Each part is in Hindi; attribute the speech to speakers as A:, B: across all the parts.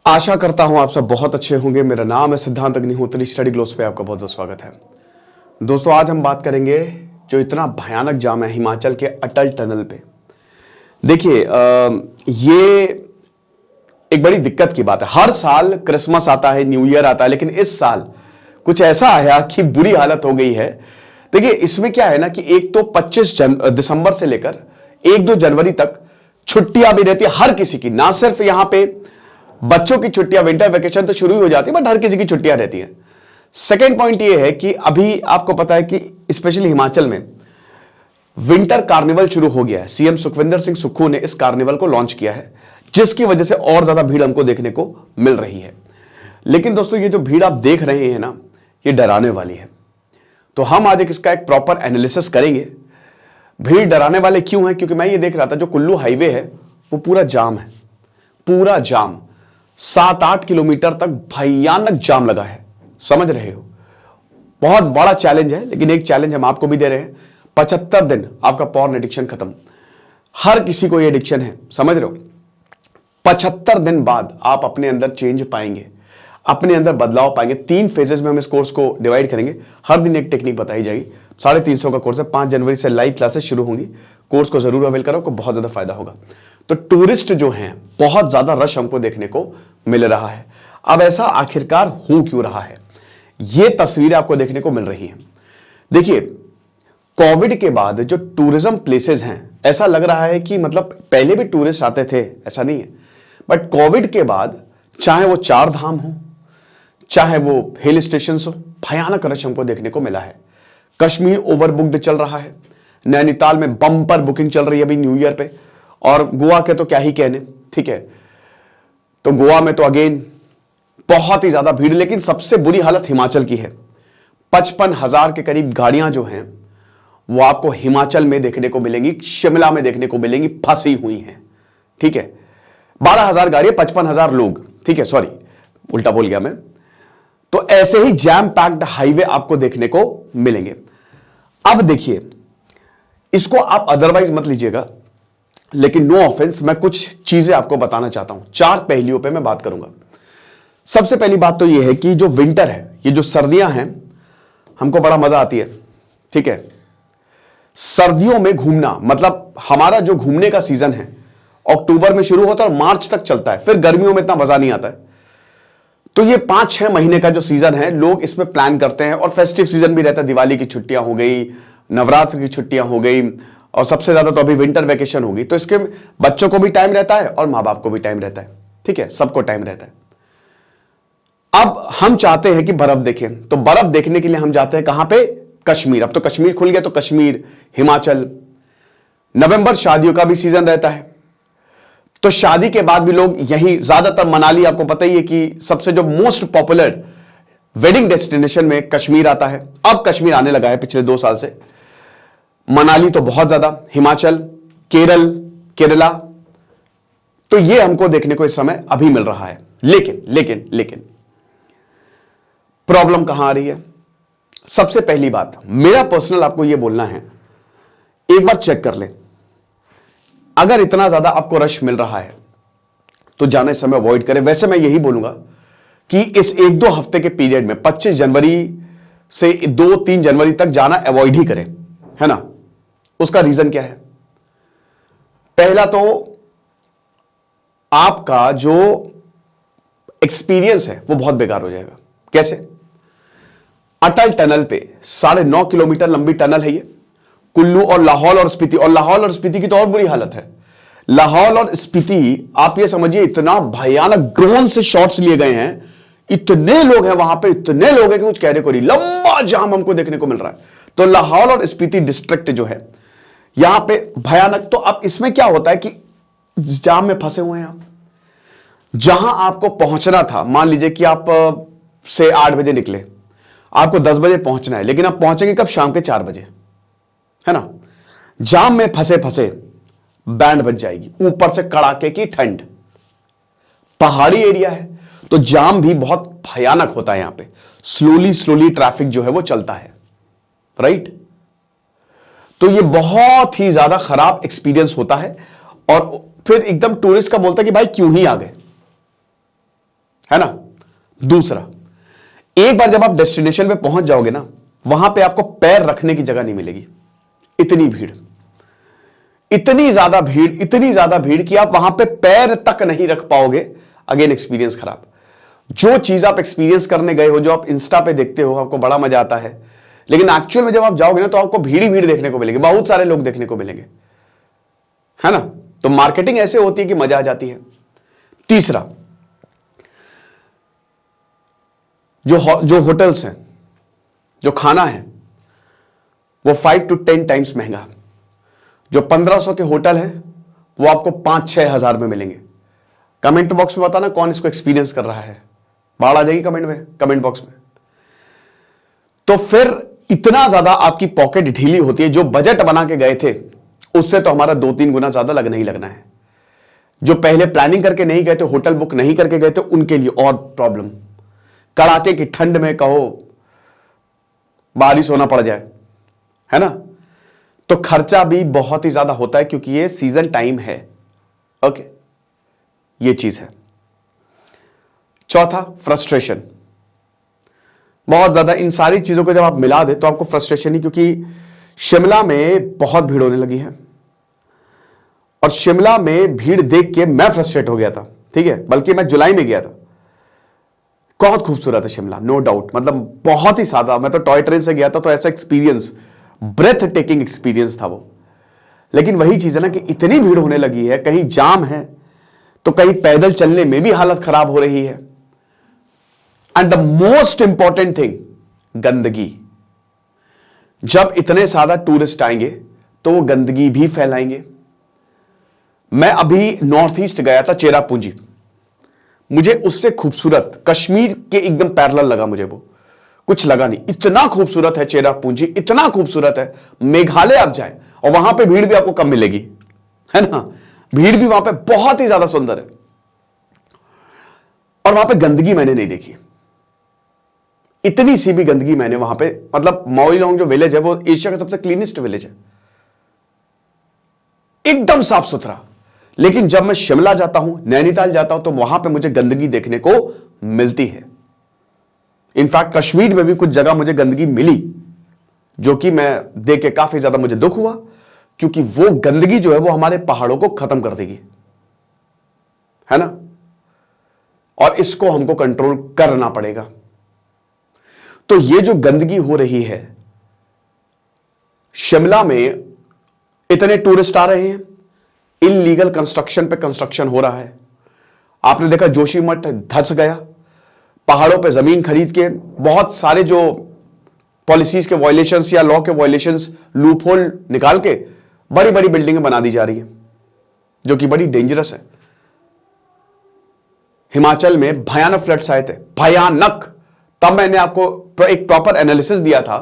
A: आशा करता हूं आप सब बहुत अच्छे होंगे। मेरा नाम है सिद्धांत अग्निहोत्री। स्टडी ग्लोस पे आपका बहुत बहुत स्वागत है। दोस्तों, आज हम बात करेंगे जो इतना भयानक जाम है हिमाचल के अटल टनल पे। देखिए, ये एक बड़ी दिक्कत की बात है। हर साल क्रिसमस आता है, न्यू ईयर आता है, लेकिन इस साल कुछ ऐसा आया कि बुरी हालत हो गई है। देखिए, इसमें क्या है ना कि एक तो 25 दिसंबर से लेकर 1-2 जनवरी तक छुट्टियां भी रहती है हर किसी की। ना सिर्फ यहां पे बच्चों की छुट्टियां, विंटर वेकेशन तो शुरू ही हो जाती है, बट हर किसी की छुट्टियां रहती हैं। सेकेंड पॉइंट ये है कि अभी आपको पता है कि स्पेशली हिमाचल में विंटर कार्निवल शुरू हो गया है। सीएम सुखविंदर सिंह सुक्खू ने इस कार्निवल को लॉन्च किया है, जिसकी वजह से और ज्यादा भीड़ हमको देखने को मिल रही है। लेकिन दोस्तों, ये जो भीड़ आप देख रहे हैं ना, ये डराने वाली है। तो हम आज इसका एक प्रॉपर एनालिसिस करेंगे। भीड़ डराने वाले क्यों है? क्योंकि मैं ये देख रहा था, जो कुल्लू हाईवे है वो पूरा जाम है, पूरा जाम। 7-8 किलोमीटर तक भयानक जाम लगा है। समझ रहे हो? बहुत बड़ा चैलेंज है, लेकिन एक चैलेंज हम आपको भी दे रहे हैं। 75 दिन आपका पॉर्न एडिक्शन खत्म। हर किसी को ये एडिक्शन है, समझ रहे हो? 75 दिन बाद आप अपने अंदर चेंज पाएंगे, अपने अंदर बदलाव पाएंगे। 3 फेजेस में हम इस कोर्स को डिवाइड करेंगे। हर दिन एक टेक्निक बताई जाएगी। 350 का कोर्स है। 5 जनवरी से लाइव क्लासेस शुरू होंगी। कोर्स को जरूर अवेल करो, आपको बहुत ज्यादा फायदा होगा। तो टूरिस्ट जो हैं, बहुत ज्यादा रश हमको देखने को मिल रहा है। अब ऐसा आखिरकार हो क्यों रहा है? ये तस्वीरें आपको देखने को मिल रही हैं। देखिए, कोविड के बाद जो टूरिज्म प्लेसेस हैं, ऐसा लग रहा है कि मतलब पहले भी टूरिस्ट आते थे, ऐसा नहीं है, बट कोविड के बाद चाहे वो 4 धाम हो, चाहे वो हिल स्टेशन हो, भयानक रश हमको देखने को मिला है। कश्मीर ओवरबुक्ड चल रहा है। नैनीताल में बम्पर बुकिंग चल रही है अभी न्यू ईयर पे। और गोवा के तो क्या ही कहने, ठीक है। तो गोवा में तो अगेन बहुत ही ज्यादा भीड़। लेकिन सबसे बुरी हालत हिमाचल की है। 55,000 के करीब गाड़ियां जो हैं वो आपको हिमाचल में देखने को मिलेंगी, शिमला में देखने को मिलेंगी, फंसी हुई हैं, ठीक है। 12,000 गाड़ियां, 55,000 लोग, ठीक है। सॉरी, उल्टा बोल गया मैं। तो ऐसे ही जैम पैक्ड हाईवे आपको देखने को मिलेंगे। अब देखिए, इसको आप अदरवाइज मत लीजिएगा, लेकिन नो ऑफेंस, मैं कुछ चीजें आपको बताना चाहता हूं। 4 पहलुओं पे मैं बात करूंगा। सबसे पहली बात तो यह है कि जो विंटर है, ये जो सर्दियां हैं, हमको बड़ा मजा आती है, ठीक है। सर्दियों में घूमना, मतलब हमारा जो घूमने का सीजन है अक्टूबर में शुरू होता है और मार्च तक चलता है। फिर गर्मियों में इतना मजा नहीं आता है। तो ये 5-6 महीने का जो सीजन है, लोग इसमें प्लान करते हैं। और फेस्टिव सीजन भी रहता है। दिवाली की छुट्टियां हो गई, नवरात्र की छुट्टियां हो गई, और सबसे ज्यादा तो अभी विंटर वेकेशन होगी। तो इसके बच्चों को भी टाइम रहता है और मां बाप को भी टाइम रहता है, ठीक है, सबको टाइम रहता है। अब हम चाहते हैं कि बर्फ देखें, तो बर्फ देखने के लिए हम जाते हैं कहां पे? कश्मीर। अब तो कश्मीर खुल गया, तो कश्मीर, हिमाचल। नवंबर शादियों का भी सीजन रहता है, तो शादी के बाद भी लोग यही, ज्यादातर मनाली, आपको पता ही है कि सबसे जो मोस्ट पॉपुलर वेडिंग डेस्टिनेशन में कश्मीर आता है। अब कश्मीर आने लगा है पिछले 2 साल से। मनाली तो बहुत ज्यादा, हिमाचल, केरल, केरला, तो ये हमको देखने को इस समय अभी मिल रहा है। लेकिन लेकिन लेकिन प्रॉब्लम कहां आ रही है? सबसे पहली बात, मेरा पर्सनल आपको यह बोलना है, एक बार चेक कर लें। अगर इतना ज्यादा आपको रश मिल रहा है तो जाने समय अवॉइड करें। वैसे मैं यही बोलूंगा कि इस 1-2 हफ्ते के पीरियड में 25 जनवरी से 2-3 जनवरी तक जाना अवॉइड ही करें, है ना। उसका रीजन क्या है? पहला तो आपका जो एक्सपीरियंस है वो बहुत बेकार हो जाएगा। कैसे? अटल टनल पे 9.5 किलोमीटर लंबी टनल है ये। कुल्लू और लाहौल और स्पीति, और लाहौल और स्पीति की तो और बुरी हालत है। लाहौल और स्पीति, आप ये समझिए, इतना भयानक ड्रोन से शॉट्स लिए गए हैं। इतने लोग हैं वहां पे, इतने लोग हैं कि कुछ कहने को नहीं। लंबा जाम हमको देखने को मिल रहा है। तो लाहौल और स्पीति डिस्ट्रिक्ट जो है यहां पे भयानक। तो अब इसमें क्या होता है कि जाम में फंसे हुए हैं आप। जहां आपको पहुंचना था, मान लीजिए कि आप से 8 बजे निकले, आपको 10 बजे पहुंचना है, लेकिन आप पहुंचेंगे कब? शाम के 4 बजे, है ना। जाम में फंसे फंसे बैंड बज जाएगी, ऊपर से कड़ाके की ठंड। पहाड़ी एरिया है तो जाम भी बहुत भयानक होता है। यहां पे स्लोली स्लोली ट्रैफिक जो है वो चलता है, राइट। तो ये बहुत ही ज्यादा खराब एक्सपीरियंस होता है। और फिर एकदम टूरिस्ट का बोलता है कि भाई क्यों ही आ गए, है ना। दूसरा, एक बार जब आप डेस्टिनेशन पे पहुंच जाओगे ना, वहां पे आपको पैर रखने की जगह नहीं मिलेगी। इतनी भीड़, इतनी ज्यादा भीड़, इतनी ज्यादा भीड़ कि आप वहां पे पैर तक नहीं रख पाओगे। अगेन एक्सपीरियंस खराब। जो चीज आप एक्सपीरियंस करने गए हो, जो आप इंस्टा पे देखते हो, आपको बड़ा मजा आता है, लेकिन एक्चुअल में जब आप जाओगे ना तो आपको भीड़ ही भीड़ देखने को मिलेगी, बहुत सारे लोग देखने को मिलेंगे, है ना। तो मार्केटिंग ऐसे होती है कि मजा आ जाती है। तीसरा, जो होटल्स हैं, जो खाना है, वो 5 to 10 टाइम्स महंगा। जो 1500 के होटल है वो आपको 5-6 हजार में मिलेंगे। कमेंट बॉक्स में बताना कौन इसको एक्सपीरियंस कर रहा है, बाढ़ आ जाएगी कमेंट बॉक्स में। तो फिर इतना ज्यादा आपकी पॉकेट ढीली होती है। जो बजट बना के गए थे उससे तो हमारा 2-3 गुना ज्यादा लगना ही लगना है। जो पहले प्लानिंग करके नहीं गए थे, होटल बुक नहीं करके गए थे, उनके लिए और प्रॉब्लम। कड़ाके की ठंड में कहो बारिश होना पड़ जाए, है ना, तो खर्चा भी बहुत ही ज्यादा होता है, क्योंकि ये सीजन टाइम है। ओके, ये चीज है। चौथा, फ्रस्ट्रेशन। बहुत ज्यादा इन सारी चीजों को जब आप मिला दे तो आपको फ्रस्ट्रेशन ही, क्योंकि शिमला में बहुत भीड़ होने लगी है। और शिमला में भीड़ देख के मैं फ्रस्ट्रेट हो गया था, ठीक है, बल्कि मैं जुलाई में गया था। बहुत खूबसूरत है शिमला, नो डाउट, मतलब बहुत ही सादा। मैं तो टॉय ट्रेन से गया था, तो ऐसा एक्सपीरियंस, ब्रेथ टेकिंग एक्सपीरियंस था वो। लेकिन वही चीज है ना कि इतनी भीड़ होने लगी है, कहीं जाम है तो कहीं पैदल चलने में भी हालत खराब हो रही है। And the most important thing, गंदगी। जब इतने ज्यादा टूरिस्ट आएंगे तो वो गंदगी भी फैलाएंगे। मैं अभी नॉर्थ ईस्ट गया था, चेरापूंजी। मुझे उससे खूबसूरत कश्मीर के एकदम पैरेलल लगा, मुझे वो कुछ लगा नहीं। इतना खूबसूरत है चेरापूंजी, इतना खूबसूरत है। मेघालय आप जाए और वहां पे भीड़ भी आपको कम मिलेगी, है ना, भीड़ भी वहां पे बहुत ही ज्यादा सुंदर है। और वहां पे गंदगी मैंने नहीं देखी, इतनी सी भी गंदगी मैंने वहां पे, मतलब माओइलोंग जो विलेज है वो एशिया का सबसे क्लीनेस्ट विलेज है, एकदम साफ सुथरा। लेकिन जब मैं शिमला जाता हूं, नैनीताल जाता हूं, तो वहां पे मुझे गंदगी देखने को मिलती है। इनफैक्ट कश्मीर में भी कुछ जगह मुझे गंदगी मिली, जो कि मैं देख के काफी ज्यादा मुझे दुख हुआ, क्योंकि वो गंदगी जो है वो हमारे पहाड़ों को खत्म कर देगी, है ना। और इसको हमको कंट्रोल करना पड़ेगा। तो ये जो गंदगी हो रही है, शिमला में इतने टूरिस्ट आ रहे हैं, इलीगल कंस्ट्रक्शन पे कंस्ट्रक्शन हो रहा है। आपने देखा जोशीमठ धंस गया, पहाड़ों पे जमीन खरीद के बहुत सारे जो पॉलिसीज के वायलेशंस या लॉ के वायलेशंस, लूपहोल निकाल के बड़ी बड़ी बिल्डिंगें बना दी जा रही है, जो कि बड़ी डेंजरस है। हिमाचल में भयानक फ्लड्स आए थे, भयानक। तब मैंने आपको एक प्रॉपर एनालिसिस दिया था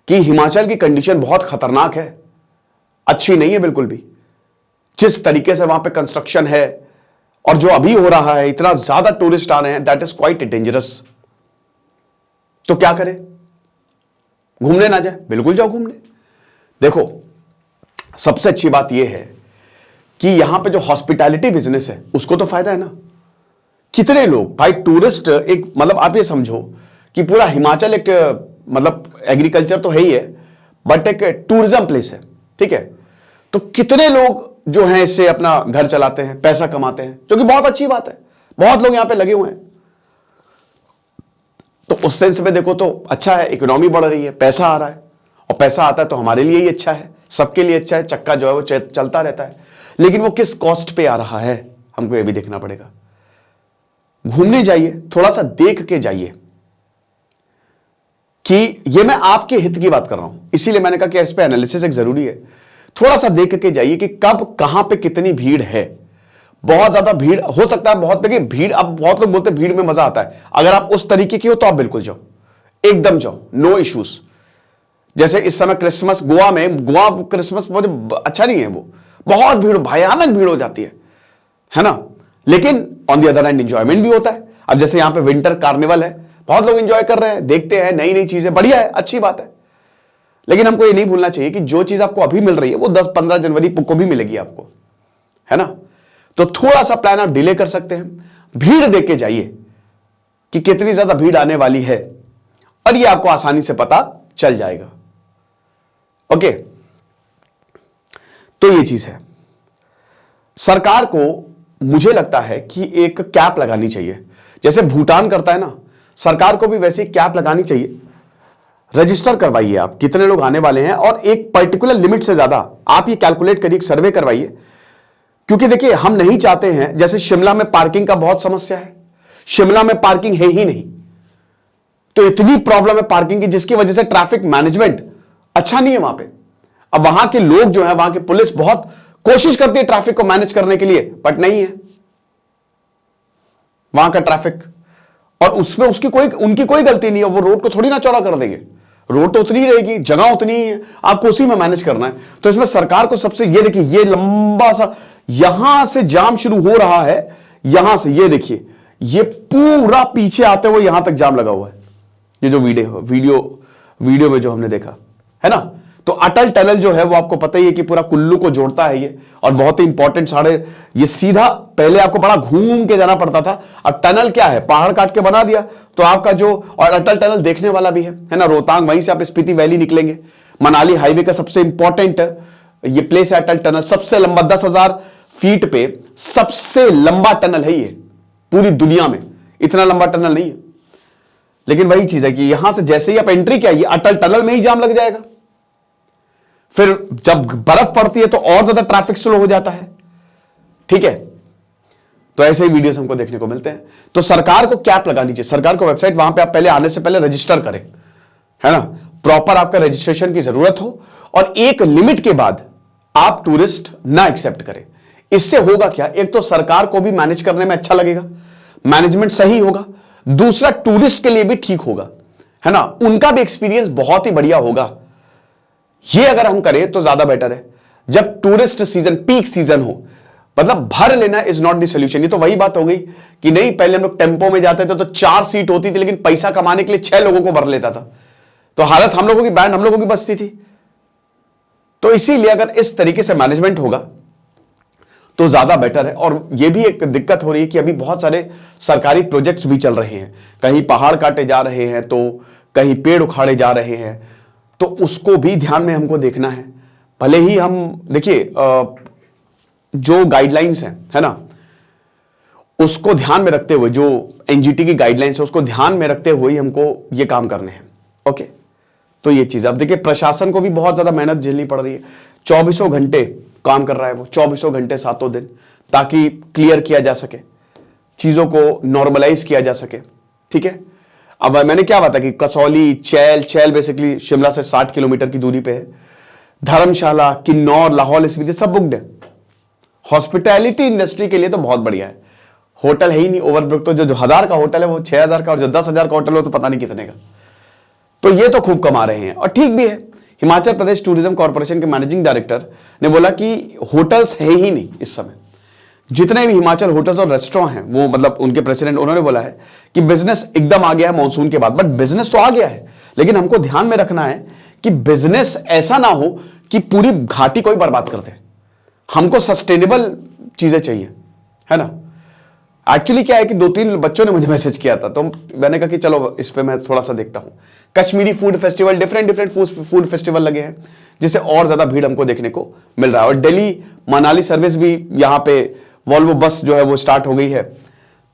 A: कि हिमाचल की कंडीशन बहुत खतरनाक है, अच्छी नहीं है बिल्कुल भी। जिस तरीके से वहां पे कंस्ट्रक्शन है और जो अभी हो रहा है, इतना ज्यादा टूरिस्ट आ रहे हैं, दैट इज क्वाइट डेंजरस। तो क्या करें? घूमने ना जाए? बिल्कुल जाओ घूमने। देखो, सबसे अच्छी बात यह है कि यहां पे जो हॉस्पिटैलिटी बिजनेस है उसको तो फायदा है ना। कितने लोग भाई टूरिस्ट, एक मतलब आप ये समझो कि पूरा हिमाचल एक मतलब एग्रीकल्चर तो है ही है, बट एक टूरिज्म प्लेस है, ठीक है। तो कितने लोग जो हैं इससे अपना घर चलाते हैं, पैसा कमाते हैं, जो कि बहुत अच्छी बात है। बहुत लोग यहां पे लगे हुए हैं, तो उस सेंस में देखो तो अच्छा है, इकोनॉमी बढ़ रही है, पैसा आ रहा है, और पैसा आता है तो हमारे लिए ही अच्छा है, सबके लिए अच्छा है। चक्का जो है वो चलता रहता है। लेकिन वो किस कॉस्ट पे आ रहा है, हमको ये भी देखना पड़ेगा। घूमने जाइए, थोड़ा सा देख के जाइए, कि ये मैं आपके हित की बात कर रहा हूं, इसीलिए मैंने कहा कि इस पे एनालिसिस एक जरूरी है। थोड़ा सा देख के जाइए कि कब कहां पे कितनी भीड़ है। बहुत ज्यादा भीड़ हो सकता है, बहुत देखिए भीड़, अब बहुत लोग बोलते हैं भीड़ में मजा आता है। अगर आप उस तरीके की हो तो आप बिल्कुल जाओ, एकदम जाओ, नो इश्यूज। जैसे इस समय क्रिसमस गोवा में, गोवा क्रिसमस मुझे अच्छा नहीं है, वो बहुत भीड़, भयानक भीड़ हो जाती है ना। लेकिन on the other hand enjoyment भी होता है। अब जैसे यहां पे विंटर कार्निवल है, बहुत लोग इंजॉय कर रहे हैं, देखते हैं नई नई चीजें, बढ़िया है, अच्छी बात है। लेकिन हमको ये नहीं भूलना चाहिए कि जो चीज आपको अभी मिल रही है वो 10-15 जनवरी को भी मिलेगी आपको, है ना। तो थोड़ा सा प्लान आप डिले कर सकते हैं, भीड़ देख के जाइए, कि कितनी ज्यादा भीड़ आने वाली है, और ये आपको आसानी से पता चल जाएगा। ओके, तो ये चीज है। सरकार को मुझे लगता है कि एक कैप लगानी चाहिए, जैसे भूटान करता है ना, सरकार को भी वैसे कैप लगानी चाहिए। रजिस्टर करवाइए आप कितने लोग आने वाले हैं, और एक पर्टिकुलर लिमिट से ज्यादा आप ये कैलकुलेट करिए, सर्वे करवाइए। क्योंकि देखिए, हम नहीं चाहते हैं, जैसे शिमला में पार्किंग का बहुत समस्या है, शिमला में पार्किंग है ही नहीं, तो इतनी प्रॉब्लम है पार्किंग की, जिसकी वजह से ट्रैफिक मैनेजमेंट अच्छा नहीं है वहां पे। अब वहां के लोग जो है, वहां की पुलिस बहुत कोशिश करती है ट्रैफिक को मैनेज करने के लिए, बट नहीं है वहां का ट्रैफिक, और उसमें उनकी कोई गलती नहीं है। वो रोड को थोड़ी ना चौड़ा कर देंगे, रोड तो उतनी ही रहेगी, जगह उतनी ही है, आपको उसी में मैनेज करना है। तो इसमें सरकार को सबसे, ये देखिए, ये लंबा सा यहां से जाम शुरू हो रहा है, यहां से ये देखिए, ये पूरा पीछे आते हुए यहां तक जाम लगा हुआ है। ये जो वीडियो में जो हमने देखा है ना, तो अटल टनल जो है वो आपको पता ही है कि पूरा कुल्लू को जोड़ता है ये, और बहुत ही इंपॉर्टेंट ये सीधा, पहले आपको बड़ा घूम के जाना पड़ता था, अब टनल क्या है, पहाड़ काट के बना दिया, तो आपका जो, और अटल टनल देखने वाला भी है ना, रोहतांग, वहीं से आप स्पीति वैली निकलेंगे, मनाली हाईवे का सबसे इंपॉर्टेंट ये प्लेस है अटल टनल, सबसे लंबा 10,000 फीट पे सबसे लंबा टनल है ये पूरी दुनिया में, इतना लंबा टनल नहीं है। लेकिन वही चीज है कि यहां से जैसे ही आप एंट्री किया, ये अटल टनल में ही जाम लग जाएगा, फिर जब बर्फ पड़ती है तो और ज्यादा ट्रैफिक स्लो हो जाता है। ठीक है, तो ऐसे ही वीडियोस हमको देखने को मिलते हैं। तो सरकार को कैप लगानी चाहिए, सरकार को वेबसाइट, वहां पे आप पहले आने से पहले रजिस्टर करें, है ना, प्रॉपर आपका रजिस्ट्रेशन की जरूरत हो, और एक लिमिट के बाद आप टूरिस्ट ना एक्सेप्ट करें। इससे होगा क्या, एक तो सरकार को भी मैनेज करने में अच्छा लगेगा, मैनेजमेंट सही होगा, दूसरा टूरिस्ट के लिए भी ठीक होगा, है ना, उनका भी एक्सपीरियंस बहुत ही बढ़िया होगा। ये अगर हम करें तो ज्यादा बेटर है। जब टूरिस्ट सीजन, पीक सीजन हो, मतलब भर लेना इज नॉट द सोल्यूशन। ये तो वही बात हो गई कि नहीं, पहले हम लोग टेंपो में जाते थे तो 4 सीट होती थी, लेकिन पैसा कमाने के लिए 6 लोगों को भर लेता था, तो हालत हम लोगों की, बैंड हम लोगों की बचती थी। तो इसीलिए अगर इस तरीके से मैनेजमेंट होगा तो ज्यादा बेटर है। और यह भी एक दिक्कत हो रही है कि अभी बहुत सारे सरकारी प्रोजेक्ट्स भी चल रहे हैं, कहीं पहाड़ काटे जा रहे हैं, तो कहीं पेड़ उखाड़े जा रहे हैं, तो उसको भी ध्यान में हमको देखना है। भले ही हम देखिए, जो गाइडलाइंस है ना, उसको ध्यान में रखते हुए, जो एनजीटी की गाइडलाइंस है उसको ध्यान में रखते हुए ही हमको ये काम करने हैं। ओके, तो ये चीज, अब देखिए, प्रशासन को भी बहुत ज्यादा मेहनत झेलनी पड़ रही है, 24 घंटे काम कर रहा है वो, 24 घंटे 7 दिन, ताकि क्लियर किया जा सके, चीजों को नॉर्मलाइज किया जा सके। ठीक है, अब मैंने क्या बताया कि कसौली, चैल बेसिकली शिमला से 60 किलोमीटर की दूरी पे है, धर्मशाला, किन्नौर, लाहौल स्पीति सब बुक्ड है। हॉस्पिटैलिटी इंडस्ट्री के लिए तो बहुत बढ़िया है, होटल है ही नहीं, ओवरब्रुक, तो जो 1000 का होटल है वो 6000 का, और जो 10,000 का होटल हो तो पता नहीं कितने का। तो ये तो खूब कमा रहे हैं, और ठीक भी है। हिमाचल प्रदेश टूरिज्म कॉर्पोरेशन के मैनेजिंग डायरेक्टर ने बोला कि होटल्स है ही नहीं इस समय, जितने भी हिमाचल होटल्स और रेस्टोरेंट हैं, वो मतलब उनके प्रेसिडेंट, उन्होंने बोला है कि बिजनेस एकदम आ गया है मॉनसून के बाद। बट बिजनेस तो आ गया है, लेकिन हमको ध्यान में रखना है कि बिजनेस ऐसा ना हो कि पूरी घाटी कोई बर्बाद कर दे। हमको सस्टेनेबल चीजें चाहिए, है ना। एक्चुअली क्या है कि 2-3 बच्चों ने मुझे मैसेज किया था, तो मैंने कहा कि चलो इस पे मैं थोड़ा सा देखता हूं। Kashmiri food festival, different food festival लगे हैं, जिससे और ज्यादा भीड़ हमको देखने को मिल रहा है। और दिल्ली मनाली सर्विस भी, यहां पे वॉल्वो बस जो है वो स्टार्ट हो गई है,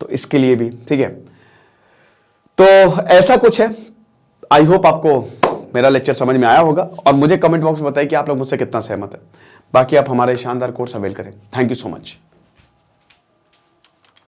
A: तो इसके लिए भी ठीक है। तो ऐसा कुछ है। आई होप आपको मेरा लेक्चर समझ में आया होगा, और मुझे कमेंट बॉक्स में बताइए कि आप लोग मुझसे कितना सहमत है। बाकी आप हमारे शानदार कोर्स अवेल करें। Thank you so much.